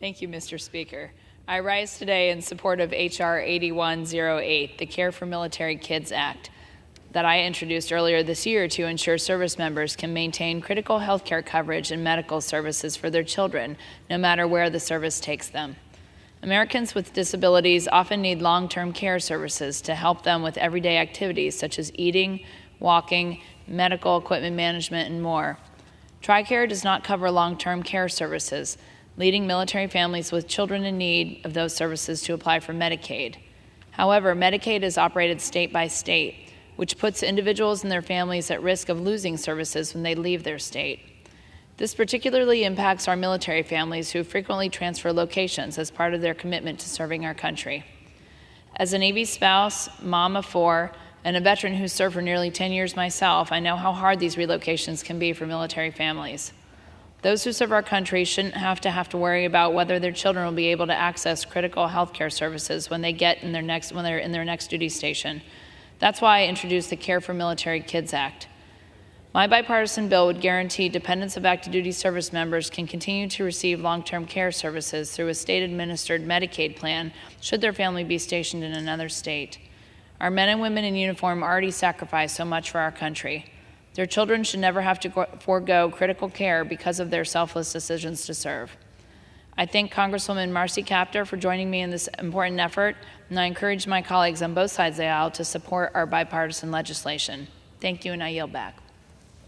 Thank you, Mr. Speaker. I rise today in support of H.R. 8108, the Care for Military Kids Act, that I introduced earlier this year to ensure service members can maintain critical health care coverage and medical services for their children, no matter where the service takes them. Americans with disabilities often need long-term care services to help them with everyday activities such as eating, walking, medical equipment management, and more. TRICARE does not cover long-term care services, leading military families with children in need of those services to apply for Medicaid. However, Medicaid is operated state by state, which puts individuals and their families at risk of losing services when they leave their state. This particularly impacts our military families who frequently transfer locations as part of their commitment to serving our country. As a Navy spouse, mom of 4, and a veteran who served for nearly 10 years myself, I know how hard these relocations can be for military families. Those who serve our country shouldn't have to worry about whether their children will be able to access critical health care services when they're in their next duty station. That's why I introduced the Care for Military Kids Act. My bipartisan bill would guarantee dependents of active duty service members can continue to receive long-term care services through a state-administered Medicaid plan should their family be stationed in another state. Our men and women in uniform already sacrifice so much for our country. Their children should never have to forego critical care because of their selfless decisions to serve. I thank Congresswoman Marcy Kaptur for joining me in this important effort, and I encourage my colleagues on both sides of the aisle to support our bipartisan legislation. Thank you, and I yield back.